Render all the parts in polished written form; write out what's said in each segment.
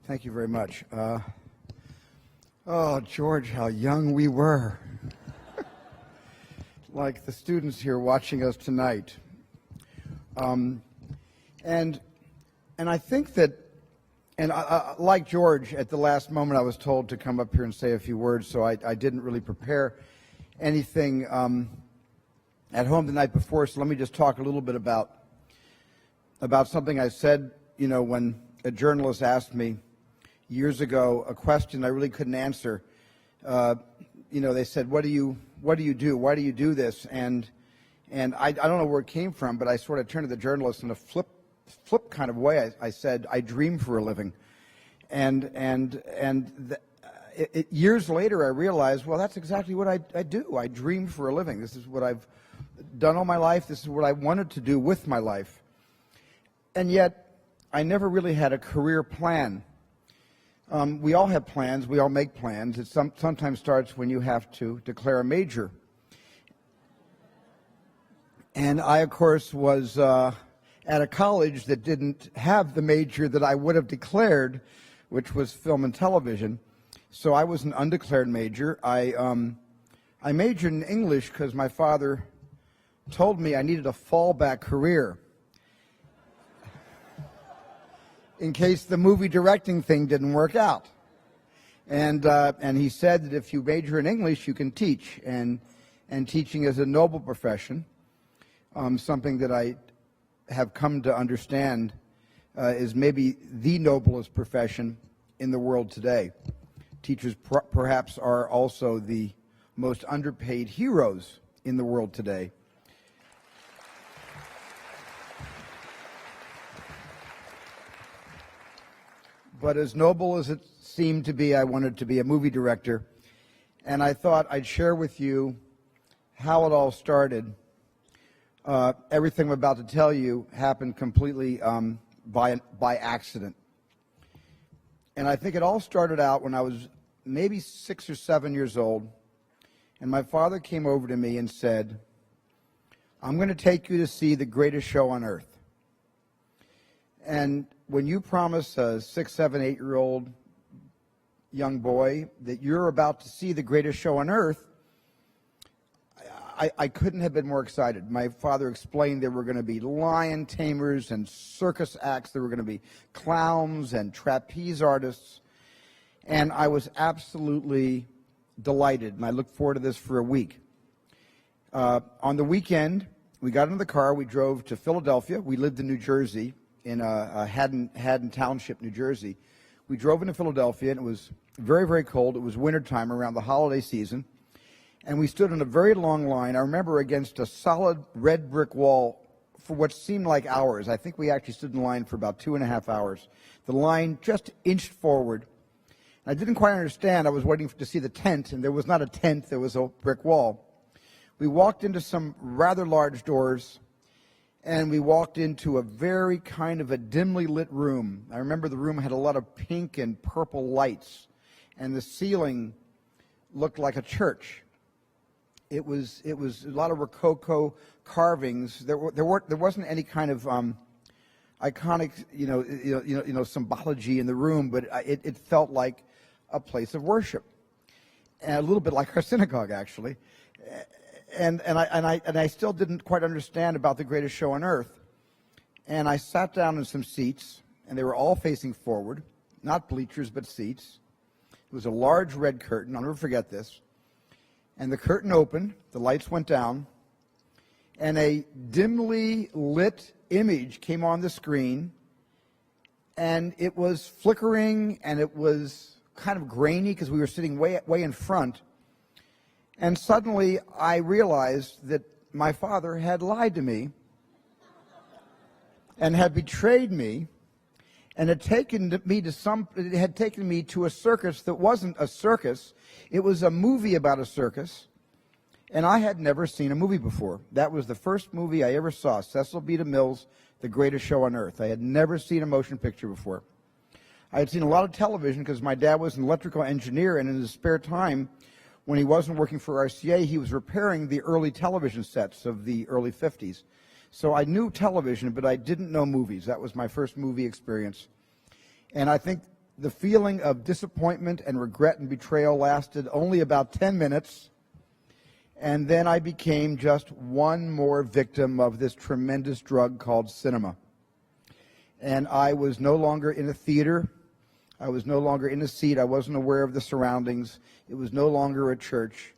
Thank you very much. Oh, George, how young we were. Like the students here watching us tonight. And I think that, and like George, at the last moment I was told to come up here and say a few words, so I didn't really prepare anything at home the night before, so let me just talk a little bit about something I said, when a journalist asked me years ago a question I really couldn't answer. They said, what do you do? Why do you do this? And I don't know where it came from, but I sort of turned to the journalist in a flip kind of way. I said, I dream for a living. Years later, I realized, well, that's exactly what I do. I dream for a living. This is what I've done all my life. This is what I wanted to do with my life. And yet, I never really had a career plan. We all have plans. We all make plans. It sometimes starts when you have to declare a major. And I, of course, was at a college that didn't have the major that I would have declared, which was film and television. So I was an undeclared major. I majored in English because my father told me I needed a fallback career in case the movie directing thing didn't work out. And he said that if you major in English, you can teach. And teaching is a noble profession, something that I have come to understand is maybe the noblest profession in the world today. Teachers perhaps are also the most underpaid heroes in the world today. But as noble as it seemed to be, I wanted to be a movie director. And I thought I'd share with you how it all started. Everything I'm about to tell you happened completely by accident. And I think it all started out when I was maybe 6 or 7 years old. And my father came over to me and said, I'm going to take you to see the greatest show on earth. And when you promise a 6, 7, 8-year-old young boy that you're about to see the greatest show on earth, I couldn't have been more excited. My father explained there were going to be lion tamers and circus acts. There were going to be clowns and trapeze artists. And I was absolutely delighted, and I looked forward to this for a week. On the weekend, we got into the car. We drove to Philadelphia. We lived in New Jersey, in Haddon Township, New Jersey. We drove into Philadelphia, and it was very, very cold. It was wintertime around the holiday season. And we stood in a very long line, I remember, against a solid red brick wall for what seemed like hours. I think we actually stood in line for about 2.5 hours. The line just inched forward. I didn't quite understand. I was waiting to see the tent, and there was not a tent. There was a brick wall. We walked into some rather large doors, and we walked into a very kind of a dimly lit room. I remember the room had a lot of pink and purple lights, and the ceiling looked like a church. It was a lot of Rococo carvings. There wasn't any kind of iconic symbology in the room, but it felt like a place of worship, and a little bit like our synagogue, actually. And I still didn't quite understand about the greatest show on earth. And I sat down in some seats, and they were all facing forward, not bleachers but seats. It was a large red curtain. I'll never forget this. And the curtain opened, the lights went down, and a dimly lit image came on the screen, and it was flickering, and it was kind of grainy because we were sitting way in front. And suddenly I realized that my father had lied to me and had betrayed me, and had taken me to a circus that wasn't a circus. It was a movie about a circus, and I had never seen a movie before. That was the first movie I ever saw, Cecil B. DeMille's The Greatest Show on Earth. I had never seen a motion picture before. I had seen a lot of television because my dad was an electrical engineer, and in his spare time, when he wasn't working for RCA, he was repairing the early television sets of the early 50s. So I knew television, but I didn't know movies. That was my first movie experience. And I think the feeling of disappointment and regret and betrayal lasted only about 10 minutes, and then I became just one more victim of this tremendous drug called cinema. And I was no longer in a theater. I was no longer in a seat. I wasn't aware of the surroundings. It was no longer a church.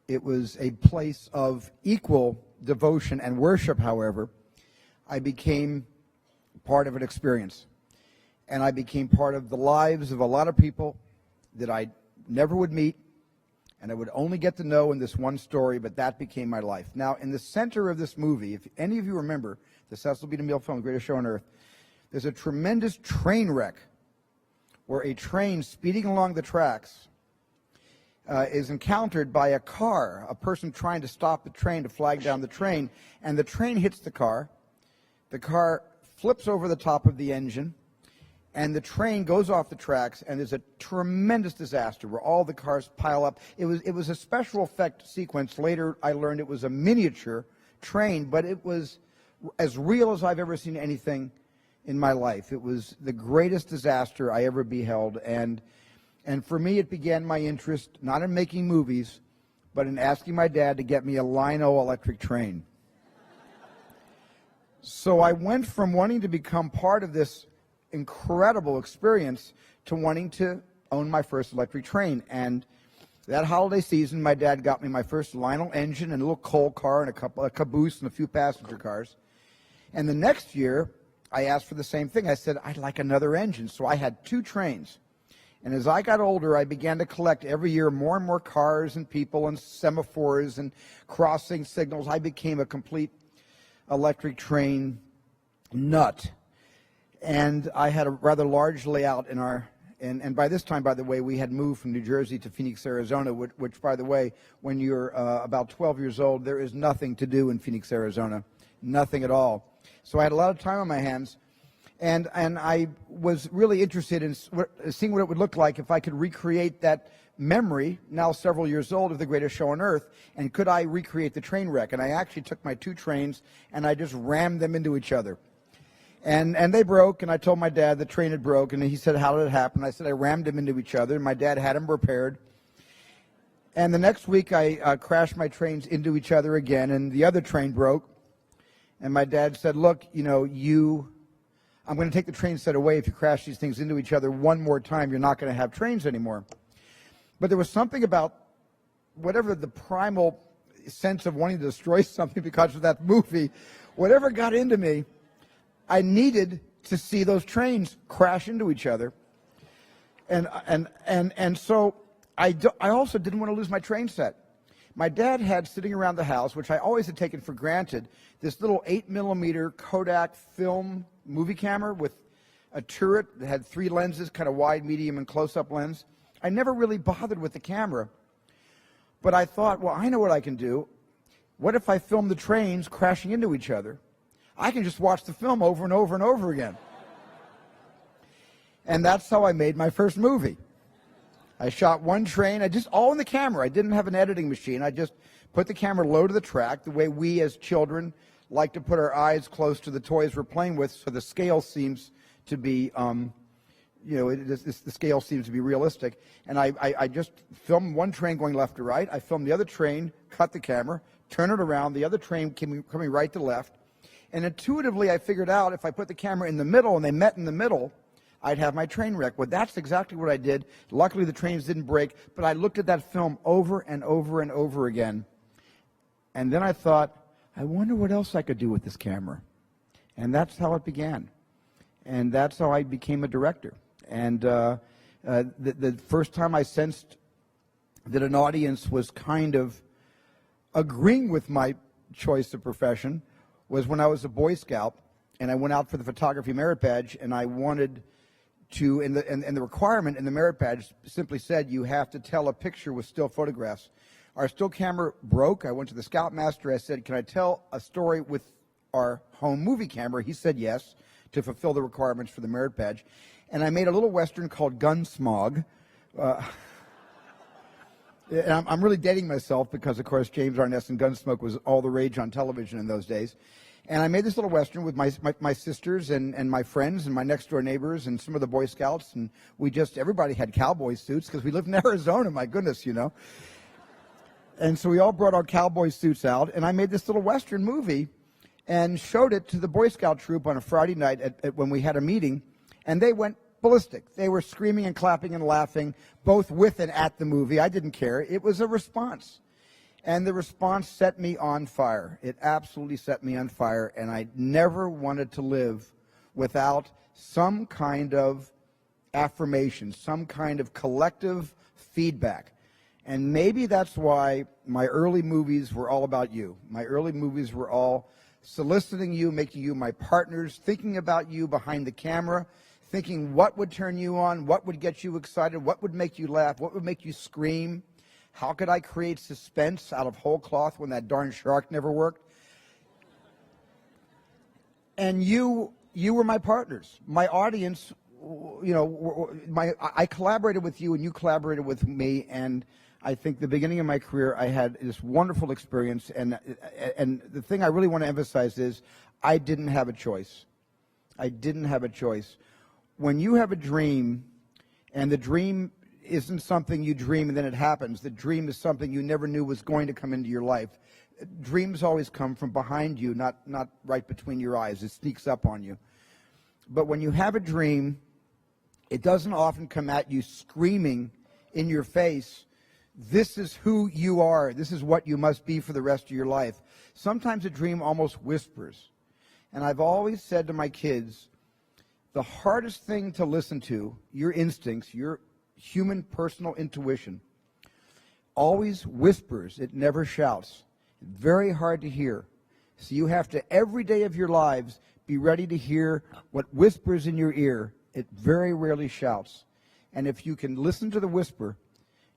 It was a place of equal devotion and worship, however. I became part of an experience. And I became part of the lives of a lot of people that I never would meet, and I would only get to know in this one story, but that became my life. Now, in the center of this movie, if any of you remember the Cecil B. DeMille film, The Greatest Show on Earth, there's a tremendous train wreck where a train speeding along the tracks is encountered by a car, a person trying to stop the train to flag down the train, and the train hits the car flips over the top of the engine, and the train goes off the tracks, and there's a tremendous disaster where all the cars pile up. It was a special effect sequence. Later, I learned it was a miniature train, but it was as real as I've ever seen anything in my life. It was the greatest disaster I ever beheld, and for me, it began my interest not in making movies, but in asking my dad to get me a Lino electric train. So I went from wanting to become part of this incredible experience to wanting to own my first electric train. And that holiday season, my dad got me my first Lionel engine and a little coal car and a caboose and a few passenger cars. And the next year, I asked for the same thing. I said, I'd like another engine. So I had 2 trains. And as I got older, I began to collect every year more and more cars and people and semaphores and crossing signals. I became a complete electric train nut. And I had a rather large layout in our, and by this time, by the way, we had moved from New Jersey to Phoenix, Arizona, which by the way, when you're about 12 years old, there is nothing to do in Phoenix, Arizona. Nothing at all. So I had a lot of time on my hands, and I was really interested in seeing what it would look like if I could recreate that memory, now several years old, of The Greatest Show on Earth, and could I recreate the train wreck? And I actually took my 2 trains, and I just rammed them into each other. And they broke, and I told my dad the train had broke, and he said, how did it happen? I said, I rammed them into each other, and my dad had them repaired. And the next week, I crashed my trains into each other again, and the other train broke. And my dad said, look, I'm going to take the train set away. If you crash these things into each other one more time, you're not going to have trains anymore. But there was something about whatever the primal sense of wanting to destroy something because of that movie, whatever got into me, I needed to see those trains crash into each other. And so I also didn't want to lose my train set. My dad had sitting around the house, which I always had taken for granted, this little 8mm Kodak film movie camera with a turret that had 3 lenses, kind of wide, medium, and close-up lens. I never really bothered with the camera. But I thought, well, I know what I can do. What if I film the trains crashing into each other? I can just watch the film over and over and over again. And that's how I made my first movie. I shot one train, all in the camera. I didn't have an editing machine. I just put the camera low to the track, the way we as children like to put our eyes close to the toys we're playing with, so the scale seems to be, the scale seems to be realistic. And I just filmed one train going left to right. I filmed the other train, cut the camera, turn it around, the other train coming right to left. And intuitively, I figured out if I put the camera in the middle and they met in the middle, I'd have my train wreck. Well, that's exactly what I did. Luckily, the trains didn't break, but I looked at that film over and over and over again. And then I thought, I wonder what else I could do with this camera. And that's how it began. And that's how I became a director. And the first time I sensed that an audience was kind of agreeing with my choice of profession was when I was a Boy Scout, and I went out for the photography merit badge, and I wanted to, and the requirement in the merit badge simply said you have to tell a picture with still photographs. Our still camera broke. I went to the scoutmaster. I said, can I tell a story with our home movie camera? He said yes, to fulfill the requirements for the merit badge. And I made a little Western called Gunsmog. And I'm really dating myself because, of course, James Arness and Gunsmoke was all the rage on television in those days. And I made this little Western with my sisters and my friends and my next door neighbors and some of the Boy Scouts. And everybody had cowboy suits because we lived in Arizona, my goodness, you know. And so we all brought our cowboy suits out, and I made this little Western movie and showed it to the Boy Scout troop on a Friday night when we had a meeting, and they went ballistic. They were screaming and clapping and laughing, both with and at the movie. I didn't care. It was a response. And the response set me on fire. It absolutely set me on fire, and I never wanted to live without some kind of affirmation, some kind of collective feedback. And maybe that's why my early movies were all about you. My early movies were all soliciting you, making you my partners, thinking about you behind the camera, thinking what would turn you on, what would get you excited, what would make you laugh, what would make you scream. How could I create suspense out of whole cloth when that darn shark never worked? And you were my partners. My audience, you know, I collaborated with you and you collaborated with me, and I think the beginning of my career I had this wonderful experience, and the thing I really want to emphasize is I didn't have a choice. I didn't have a choice. When you have a dream, and the dream isn't something you dream and then it happens. The dream is something you never knew was going to come into your life. Dreams always come from behind you, not right between your eyes. It sneaks up on you. But when you have a dream, it doesn't often come at you screaming in your face, this is who you are. This is what you must be for the rest of your life. Sometimes a dream almost whispers. And I've always said to my kids, the hardest thing to listen to, your instincts, your human personal intuition, always whispers. It never shouts. Very hard to hear. So you have to, every day of your lives, be ready to hear what whispers in your ear. It very rarely shouts. And if you can listen to the whisper,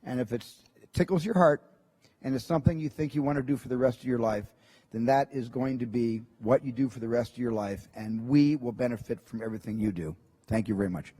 and if it tickles your heart, and it's something you think you want to do for the rest of your life, then that is going to be what you do for the rest of your life, and we will benefit from everything you do. Thank you very much.